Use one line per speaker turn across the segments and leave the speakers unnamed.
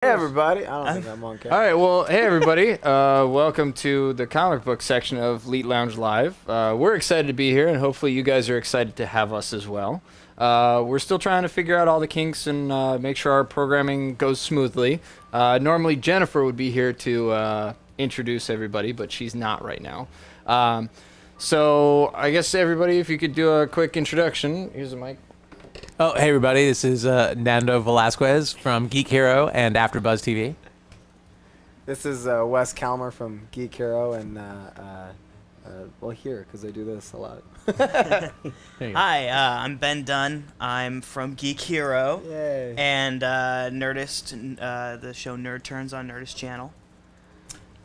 Hey everybody, I don't think I'm on camera.
All right, well, hey everybody, welcome to the comic book section of Leet Lounge Live. We're excited to be here, and hopefully you guys are excited to have us as well. We're still trying to figure out all the kinks and make sure our programming goes smoothly. Normally Jennifer would be here to introduce everybody, but she's not right now. So I guess everybody, if you could do a quick introduction. Here's a mic.
Oh, hey everybody, this is Nando Velasquez from Geek Hero and AfterBuzz TV.
This is Wes Calmer from Geek Hero and, well, here, because I do this a lot.
Hi, I'm Ben Dunn. I'm from Geek Hero.
Yay.
And Nerdist, the show Nerd Turns on Nerdist Channel.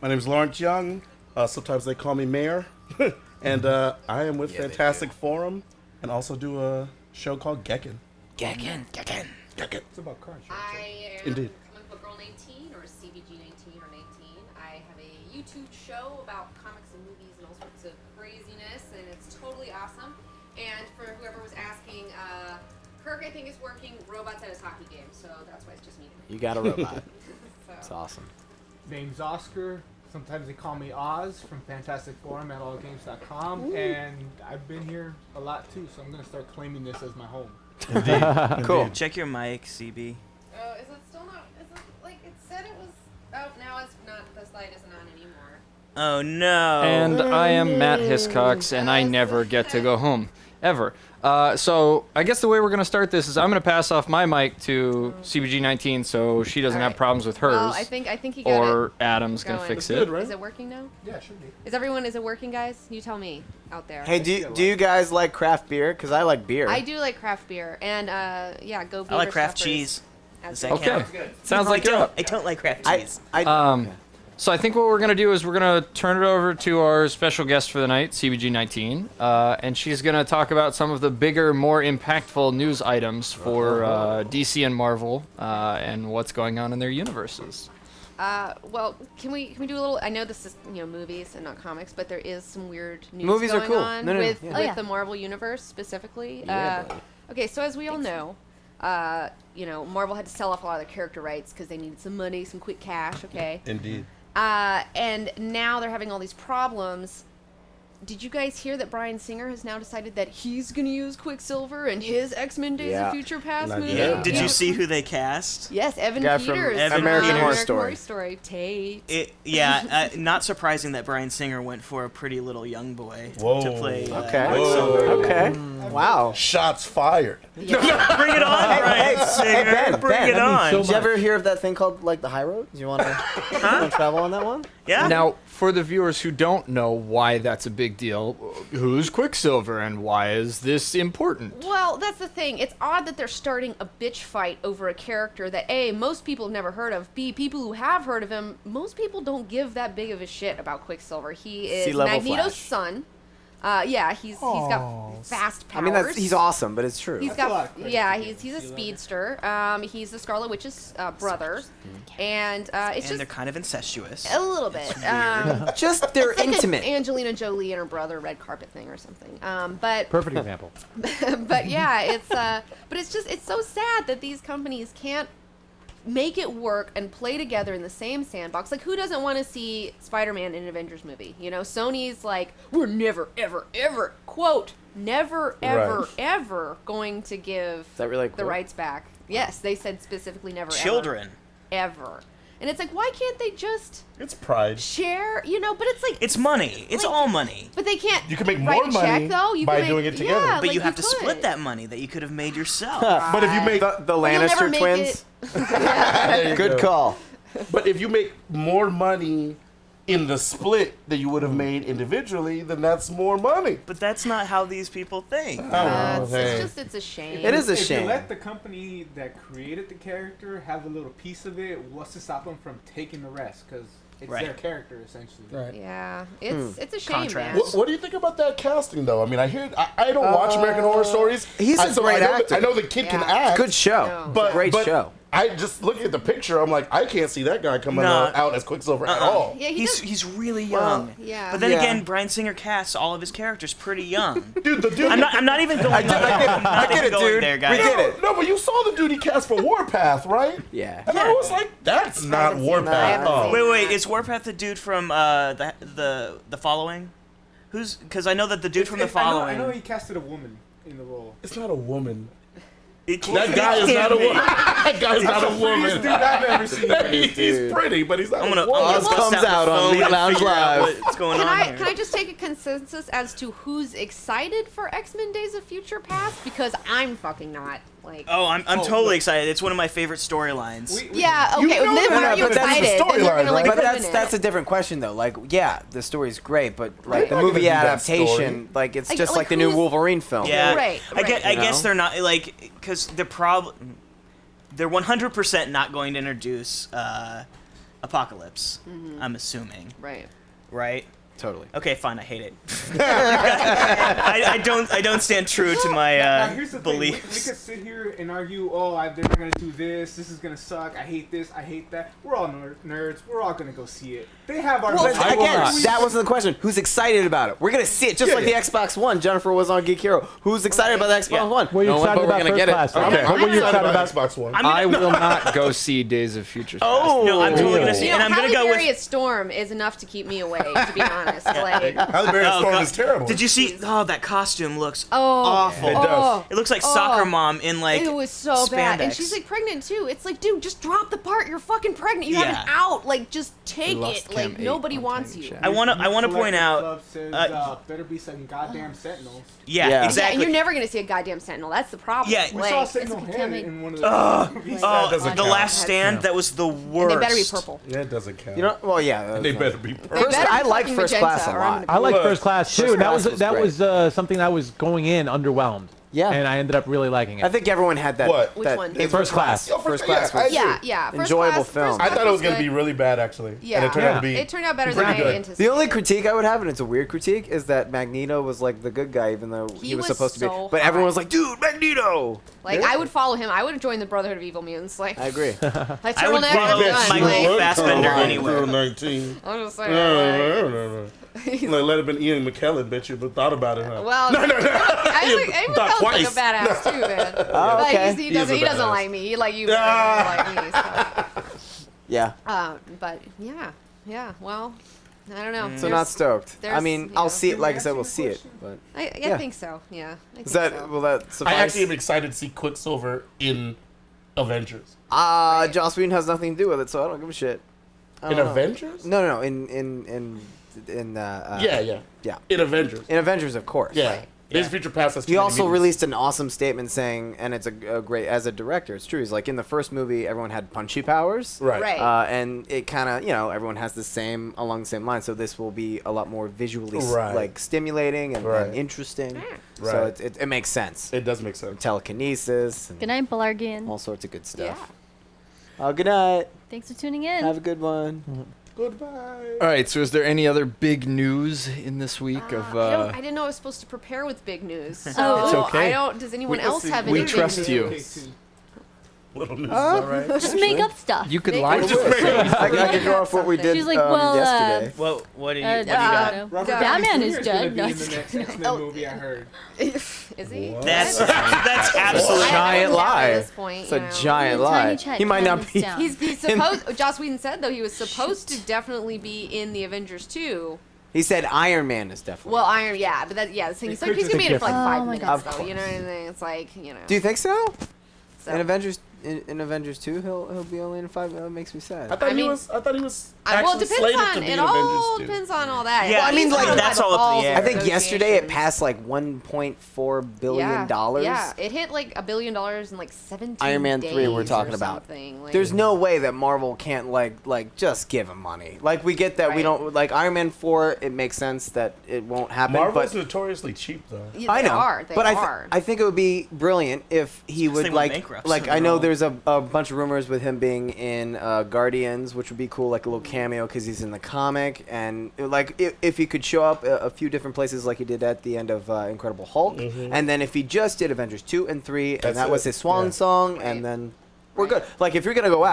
My name's Lawrence Young. Sometimes they call me Mayor. And I am with Fantastic Forum and also do a show called Gekken.
Gekken.
It's about cars.
I am
Indeed.
Comic Book Girl 19 or CBG 19 or 19. I have a YouTube show about comics and movies and all sorts of craziness, and it's totally awesome. And for whoever was asking, Kirk, I think, is working robots at his hockey game, so that's why it's just me.
You got a robot.
So.
It's awesome.
Name's Oscar. Sometimes they call me Oz from Fantastic Forum at allgames.com, and I've been here a lot too, so I'm gonna start claiming this as my home.
Cool.
Check your mic, CB.
Oh, is it still not? Is it like it said it was? Oh, now it's not. The slide isn't on anymore.
Oh no.
And I am Matt Hiscox, and I never get to go home, ever. So I guess the way we're going to start this is I'm going to pass off my mic to CBG19 so she doesn't have problems with hers.
Well, I think you got
or Adam's going to
going.
fix
That's
it.
good, right?
Is it working now?
Yeah, should be.
Is it working, guys? You tell me out there.
Hey, do you guys like craft beer? Because I like beer.
I do like craft beer, and yeah, go beaver
I like craft
stuffers.
cheese.
As
Does that
Okay.
count?
Sounds like you're up.
I don't like craft
I,
cheese.
okay.
So I think what we're going to do is we're going to turn it over to our special guest for the night, CBG19, and she's going to talk about some of the bigger, more impactful news items for DC and Marvel and what's going on in their universes.
Well, can we do a little? I know this is movies and not comics, but there is some weird news
Movies are
going
cool.
on
No,
with
yeah.
the Marvel universe specifically.
Yeah, buddy.
Okay, so as we all know, Marvel had to sell off a lot of their character rights because they needed some money, some quick cash. Okay.
Indeed.
And now they're having all these problems. Did you guys hear that Bryan Singer has now decided that he's going to use Quicksilver in his X-Men Days
Yeah.
of Future Past
Not
movie?
yet.
Did you see who they cast?
Yes, Evan
Guy from
Peters.
Evan
American
Peters.
Horror
American Horror
Story.
Tate.
Not surprising that Bryan Singer went for a pretty little young boy
Whoa.
to play.
Okay.
Quicksilver.
Okay. Wow.
Shots fired.
Yeah.
Bring it on, Bryan Singer.
Ben,
Bring
Ben.
it on.
Did you ever hear of that thing called like the High Road? Do you want to travel on that one?
Yeah.
Now, for the viewers who don't know why that's a big deal, who's Quicksilver and why is this important?
Well, that's the thing. It's odd that they're starting a bitch fight over a character that A, most people have never heard of. B, people who have heard of him, most people don't give that big of a shit about Quicksilver. He is
Sea-level
Magneto's
Flash.
son. Yeah, he's got fast powers.
I mean, he's awesome, but it's true.
He's
That's a lot
got
of credit
yeah,
to
he's
give
a
him.
speedster. He's the Scarlet Witch's brother, and it's
And
just
they're kind of incestuous.
a little bit.
Just they're
It's like
intimate.
an Angelina Jolie and her brother red carpet thing or something. But
Perfect example.
but yeah, it's so sad that these companies can't make it work and play together in the same sandbox. Like, who doesn't want to see Spider-Man in an Avengers movie? Sony's like, we're never, ever, ever, quote, never, ever,
Right.
ever going to give
Is that really a
the
quote?
rights back. Yes, they said specifically never,
Children.
ever. And it's like, why can't they just
It's pride.
share, but it's like...
It's money. It's
like-
all money.
But they can't
You can make
write
more
a
money
check, though. You
by
can make,
doing it together.
Yeah,
But
like
you have to
could.
split that money that you could have made yourself.
But if you make
The
Well, you'll never
Lannister
make
twins.
There you
Good
go.
call.
But if you make more money in the split that you would have made individually, then that's more money.
But that's not how these people think.
It's a shame.
It is a
If
shame.
you let the company that created the character have a little piece of it, what's to stop them from taking the rest? Because it's
Right.
their character, essentially.
Yeah, it's a shame,
Contrast.
man.
What do you think about that casting, though? I mean, I don't watch American Horror Stories.
He's a great
I know
actor.
I know the kid can
Yeah.
act.
Good show.
No.
But,
Great
but
show.
I just look at the picture. I'm like, I can't see that guy coming
No.
out as Quicksilver at all.
Yeah,
He's really
Well,
young.
yeah.
But then
Yeah.
again, Bryan Singer casts all of his characters pretty young.
Dude, the dude.
I'm not even going.
I get it, dude.
There,
We
guys.
get it.
No, but you saw the dude he cast for Warpath, right?
Yeah.
And I was like, that's not
haven't seen that. I
Warpath.
haven't
Oh.
seen
Wait, is Warpath the dude from the following? Who's? Because I know that the dude from the following.
I know he casted a woman in the role.
It's not a woman.
It
That guy is not a woman. That guy's not a
Dude,
woman.
I've ever seen.
He's pretty, but he's not
I'm
a
gonna.
woman.
I'm
Oz
gonna bust
comes out
the
on
phone
Lead
and
Lounge
figure out
Live.
What's going
Can
on
I
here?
can I just take a consensus as to who's excited for X-Men Days of Future Past? Because I'm fucking not. Like.
Oh, I'm totally excited. It's one of my favorite storylines.
Yeah. Okay.
know
Then
that,
why are you
but that's the
excited? Then they're
storyline,
gonna like
right?
But
ruin
that's
it.
a different question though. Like, yeah, the story's great, but like
Right.
the
They're not
movie
gonna do that
adaptation,
story.
like it's
Like-
just
like
like the new
who's-
Wolverine film.
Yeah,
Right,
I guess,
right.
I
You
guess
know?
they're not like because they're 100% not going to introduce Apocalypse. I'm assuming,
Right.
right?
Totally.
Okay, fine. I hate it. I don't stand true to my
Now, here's the thing. We
beliefs.
could sit here and argue, they're not gonna do this. This is gonna suck. I hate this. I hate that. We're all nerds. We're all gonna go see it. They have our.
Well,
I will
again,
not.
that wasn't the question. Who's excited about it? We're gonna see it, just like the Xbox One. Jennifer was on Geek Hero. Who's excited about the Xbox
Yeah.
One?
Were you
No one,
excited
but we're
about
gonna
First
get it.
Class?
Okay.
What were you excited about?
Xbox One.
I will not go see Days of Future Past.
No, I'm totally gonna see,
You
and
know,
I'm gonna
Halle
go
Berry
with.
at Storm is enough to keep me away. To be honest, like.
Halle Berry's
Oh,
Storm
God.
is terrible.
Did you see? Oh, that costume looks
Oh,
awful.
It does.
Oh,
It looks like soccer mom in like.
it was so bad, and
spandex.
she's like pregnant too. It's like, dude, just drop the part. You're fucking pregnant. You have
Yeah.
an out. Like, just take
lost
it. Like,
Cam 8
nobody
on
wants
Tiny
you.
Chat.
I want to point out.
Club says, better be some goddamn Sentinels.
Yeah,
Yeah.
Yeah,
exactly.
and you're never gonna see a goddamn Sentinel. That's the problem.
Yeah.
We
like,
saw
it's
Sentinel
like,
head
damn it.
in one of the movies.
Oh,
doesn't
the
count.
Last Stand. That was the worst.
And they better be purple.
Yeah, it doesn't count.
You know, well, yeah.
they better be
They
perfect.
better be
I like
fucking
First
magenta,
Class a
or I'm
lot.
gonna
I like
Look,
First Class too,
First
and that
Class
was
was
that
great.
was something I was going in underwhelmed.
Yeah.
and I ended up really liking it.
I think everyone had that.
What?
Which
that
one?
in
First Class.
Oh,
First
yeah,
Class
I
was
agree.
Yeah. First
enjoyable
class,
film.
First
I
class
thought it was going to
good.
be really bad, actually.
Yeah.
And it turned out to be.
It turned out better than I
good.
anticipated.
The only critique I would have, and it's a weird critique, is that Magneto was like the good guy, even though he was
was
supposed to be.
so
But everyone
hot.
was like, "Dude, Magneto!"
Like, I would follow him. I would have joined the Brotherhood of Evil Mutants. Like,
I agree.
like
I would
turtleneck
follow
and gun.
Michael
Like,
Fassbender anywhere.
19.
I'm just saying.
Like, let it been Ian McKellen, bet you, but thought about it, huh?
Well,
no.
I
Thought
was like
twice.
a badass too, man.
Oh,
Like,
okay.
he
He is a
doesn't
badass.
like me. He like you. But he doesn't like me.
Yeah.
But yeah. Well, I don't know.
So not stoked. I
there's-
mean,
yeah.
I'll see it.
Can we
Like I
answer
said, we'll
your
see it.
question?
But
I
Yeah.
think so. Yeah. I think
is that
so.
will that suffice?
I actually am excited to see Quicksilver in Avengers.
Joss Whedon has nothing to do with it, so I don't give a shit. I
In
don't know.
Avengers?
No. In
Yeah. In Avengers.
In Avengers, of course.
Yeah. Days of Future Past has too
He
many
also
meanings.
released an awesome statement saying, and it's a great, as a director, it's true. He's like, in the first movie, everyone had punchy powers.
Right.
Right.
And it kind of, everyone has along the same line. So this will be a lot more visually,
Right.
like, stimulating and,
Right.
and interesting.
Right.
So it makes sense.
It does make sense.
Telekinesis and
Good night, Belargian.
all sorts of good
Yeah.
stuff. Good night.
Thanks for tuning in.
Have a good one.
Goodbye.
All right. So, is there any other big news in this week of?
I didn't know I was supposed to prepare with big news. So
Oh.
It's okay.
I don't. Does anyone
Let's
else
see.
have
We
any? big
trust
news?
you.
Okay, too.
Little news, all right?
Just make up stuff.
You could
They-
lie
Just
to us.
I can go off what we did
She's like, well,
yesterday.
What do you?
I
What do you got?
don't know.
Robert
Batman
Downey
is
Jr. gonna
dead.
be
No,
in
just
the next
kidding.
X-Men movie, I heard.
Is he?
What?
That's
I
absolutely.
Giant
wouldn't doubt
lie.
At this point,
It's
you
a
know.
giant
Tiny
lie.
Chet
He might not
comes
be.
down.
He's supposed. Joss Whedon said though he was supposed to definitely be in the Avengers 2.
He said Iron Man is definitely.
Well, Iron, yeah, but the thing is, like,
could
he's gonna be in it for like
just-
5
Oh my
minutes,
God.
though. You know what I mean? It's like,
Do you think so?
So.
In Avengers, in Avengers 2, he'll be only in 5. That makes me sad.
I thought he
mean-
was
Well,
actually
it depends
slated
on
to be
it.
in
All
Avengers 2.
depends on all that.
Yeah,
I mean,
he's
like,
kind of
that's
by
all up
balls
in the
of
air.
I think yesterday it
negotiations.
passed like 1.4 billion dollars.
Yeah, it hit like $1 billion in like 17
Iron Man 3 we're
days
talking
or
about.
something. Like,
There's no way that Marvel can't like just give him money. Like we get that we
Right.
don't like Iron Man 4. It makes sense that it won't happen.
Marvel's
but
notoriously cheap, though.
Yeah,
I
they
know,
are. They
but
are.
I think it would be brilliant if he
Because they
would
went bankrupt,
like
so
I know
they're
there's a bunch of rumors with him being in Guardians, which would be cool, like a little cameo because he's in the comic, and like if he could show up a few different places like he did at the end of Incredible Hulk, and then if he just did Avengers 2 and 3,
That's
and that was
it.
his swan
Yeah.
song,
Right.
and then we're good. Like, if you're gonna go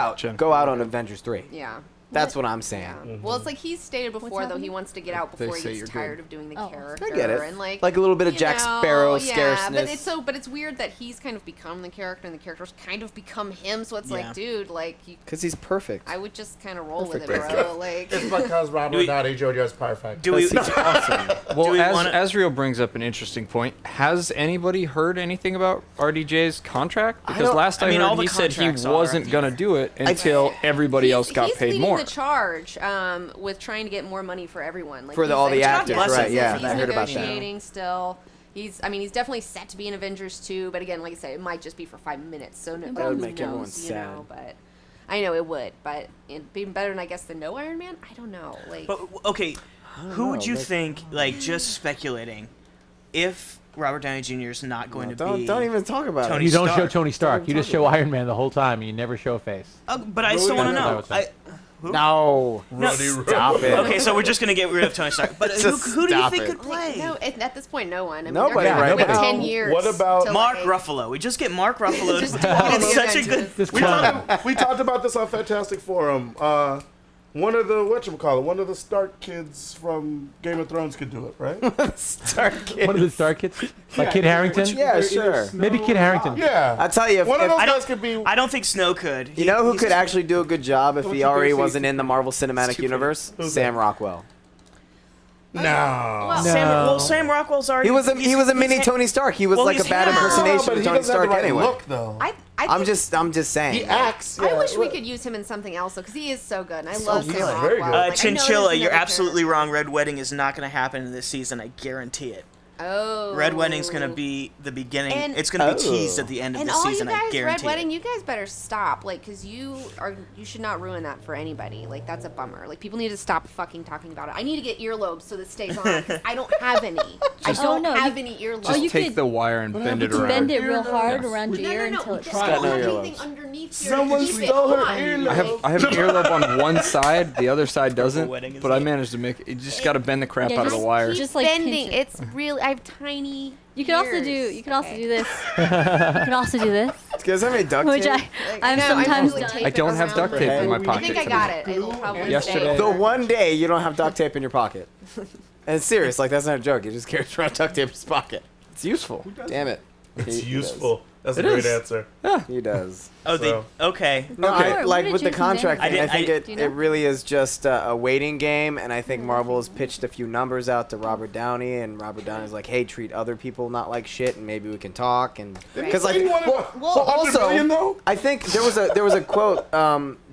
out on Avengers 3.
Yeah.
That's what I'm saying.
Yeah. Well, it's like he's stated before, though, he
happening?
wants to get out
They
before
say
he
you're
gets tired
good.
of doing the
Oh.
character.
I get it.
And like
a little bit of
you
Jack
know,
Sparrow
yeah,
scarceness.
but it's weird that he's kind of become the character and the character's kind of become him. So it's
Yeah.
like, dude, like,
Because he's perfect.
I would just kind of roll with it,
Perfect.
bro. Like,
It's because
Do
Robert
we-
Downey Jr. is perfect.
Do we?
That's awesome.
Well,
we
as
wanna-
Azriel brings up an interesting point, has anybody heard anything about RDJ's contract? Because
don't-
last I,
I mean, all
heard,
the
he said he
contracts are.
wasn't going to do it until everybody else got
he's
paid
leading
more.
the charge with trying to get more money for everyone. Like,
For
he's-
all the
God
actors,
bless
right,
him.
yeah,
He's
I heard about that.
negotiating still. He's definitely set to be in Avengers 2, but again, like I said, it might just be for 5 minutes. So no,
That would
who
make everyone
knows, you know,
sad.
but I know it would, but it'd be better than I guess the no Iron Man. I don't know, like.
But okay, who would
know,
you
like-
think? Like, just speculating, if Robert Downey Jr. is not going to be,
Don't even talk about
Tony
it.
You don't show
Stark.
Tony Stark. You just show Iron Man the whole time, and you never show a face.
But I still want to know.
No. Stop it.
Okay, so we're just gonna get rid of Tony Stark. But
Just
who do you
stop
think
it.
could play?
No, at this point, no one. I mean,
Nobody
they're
right
like
now.
10 years.
What about
till,
Mark
like,
Ruffalo. We just get Mark Ruffalo.
Just
to
do all
it's
the
such a
Avengers.
good.
This
We
clown.
talked about this on Fantastic Forum. One of the one of the Stark kids from Game of Thrones could do it, right?
Stark
One of the Stark kids, like Kid Harrington.
Yeah, sure.
Maybe Kid Harrington.
Yeah.
I'll tell you,
One of those
I don't-
guys could be.
I don't think Snow could.
you know who
He's-
could actually do a good job if
Don't
he
you dare
already
say
wasn't in the
stupid.
Marvel Cinematic
Stupid.
Universe?
Who's
Sam
that?
Rockwell.
No.
Well,
No.
Sam Rockwell's already.
He was a
he's-
mini
he's-
Tony Stark. He was
Well,
like a
he's
bad
him.
impersonation
but
of
he
Tony
doesn't have
Stark
the right
anyway.
look, though.
I'm just saying.
He acts.
I
yeah,
wish we
look.
could use him in something else, though, because he is so good. And I love Sam
good.
Rockwell.
Very good.
Like, I know
Chinchilla,
there's
you're
another
absolutely
character.
wrong. Red Wedding is not going to happen in this season. I guarantee it.
Oh.
Red Wedding's going to be the beginning.
And-
It's going to be teased
Oh.
at the end of
And
the
all
season.
you
I
guys,
guarantee
Red Wedding,
it.
you guys better stop, like, because you should not ruin that for anybody. Like, that's a bummer. Like, people need to stop fucking talking about it. I need to get earlobes so this stays on, because I don't have any. I
Oh,
don't
no,
have
you-
any earlobes.
Just
you
take
could-
the wire and bend it
happened to
around.
Bend it real hard
Yeah.
around your ear
no,
until it
you
stops.
don't
no
have
earlobes.
anything underneath your
Someone
keep it
stole her
on.
earlobe.
I have an earlobe on one side, the other side doesn't,
Wedding is
but I
it?
managed to make it. You just got to bend the crap
Yeah,
out of the
just
wire.
keep-
Just
like
bending.
pinch it.
It's really. I have tiny.
You could also
ears.
do. You could also
Okay.
do this. You could also do this,
Do you guys have any duct
which
tape?
I'm
No,
sometimes
usually
done.
tape
I
it
don't have
around
duct tape
my-
in my
I
pocket.
think I got it. It'll probably
Yesterday-
stay.
The one day you don't have duct tape in your pocket. And it's serious, like that's not a joke. You just carry around duct tape in his pocket. It's useful. Damn it.
It's
He
useful. That's
It
a great
is.
answer.
He does.
Oh,
So-
okay.
No,
Okay.
I,
What
like
did
with the
you
contract
convey?
thing, I think
Do you
it
know?
really is just a waiting game, and I think Marvel has pitched a few numbers out to Robert Downey, and Robert Downey's like, "Hey, treat other people not like shit, and maybe we can talk." And because like,
He wanted
well,
100
also,
million, though?
I think there was a quote.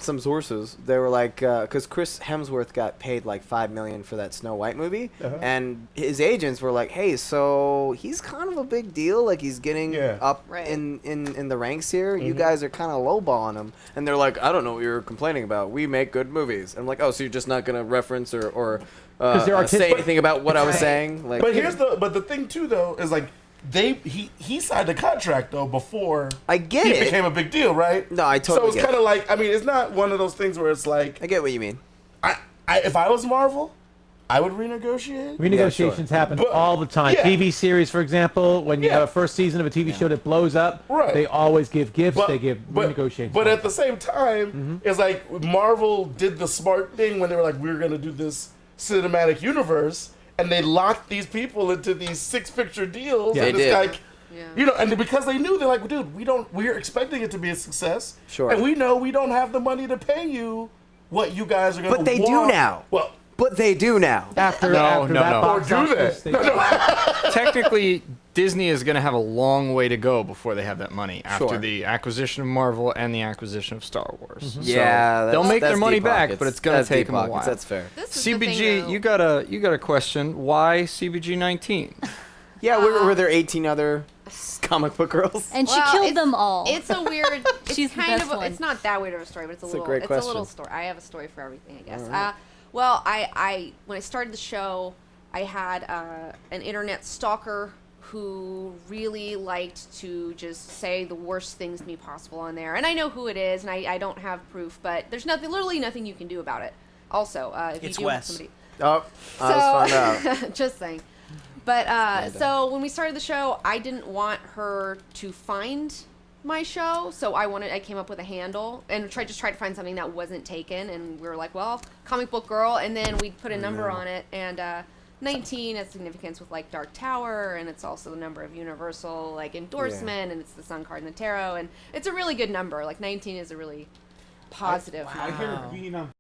Some sources they were like, because Chris Hemsworth got paid like $5 million for that Snow White movie, and his agents were like, "Hey, so he's kind of a big deal. Like he's getting
Yeah.
up
Right.
in the ranks here. You guys are kind of lowballing him." And they're like, "I don't know what you're complaining about. We make good movies." And I'm like, "Oh, so you're just not gonna reference or
they're
say
artistic.
anything about what I was saying?" Like,
But the thing too though is like he signed the contract though before
I get
he
it.
became a big deal, right?
No, I totally
So it's
get
kind of like, I mean, it's not one of those things where it's like
I get what you mean.
if I was Marvel, I would renegotiate.
Renegotiations happen
But-
all the time.
yeah.
TV series, for example, when you
Yeah.
have a first season of a TV show that blows up,
Right.
they always give gifts. They give renegotiations.
But at the same time, it's like Marvel did the smart thing when they were like, we're going to do this cinematic universe, and they locked these people into these 6-picture deals.
Yeah,
and
they
it's
did.
like,
Yeah.
you know, and because they knew, they're like, dude, we're expecting it to be a success.
Sure.
And we know we don't have the money to pay you what you guys are going to
But they do now.
Well,
But they do now.
after,
No,
after
no,
that
no.
box
Or do
office,
they?
they-
Technically, Disney is going to have a long way to go before they have that money after
Sure.
the acquisition of Marvel and the acquisition of Star Wars. So
Yeah,
they'll make their
that's
money
deep
back,
pockets.
but it's going to
That's
take
deep
them a
pockets.
while.
That's fair.
This is the thing,
CBG,
though.
you got a question. Why CBG 19?
Yeah, were there 18 other comic book girls?
And she
Well,
killed
it's-
them all.
It's a weird. It's
She's the
kind
best
of.
one.
It's not that weird of a story, but it's a
a
little.
great
It's a little
question.
story. I have a story for everything, I guess. Well, I when I started the show, I had an internet stalker who really liked to just say the worst things to me possible on there, and I know who it is, and I don't have proof, but there's literally nothing you can do about it. Also, if
It's
you do have
Wes.
somebody.
Oh, I just found out.
Just saying. But so when we started the show, I didn't want her to find my show, so I came up with a handle and tried to find something that wasn't taken, and we were like, well, comic book girl, and then we put a number on it, and 19 has significance with like Dark Tower, and it's also the number of universal like endorsement, and it's the Sun card in the tarot, and it's a really good number. Like 19 is a really positive.
I hear being on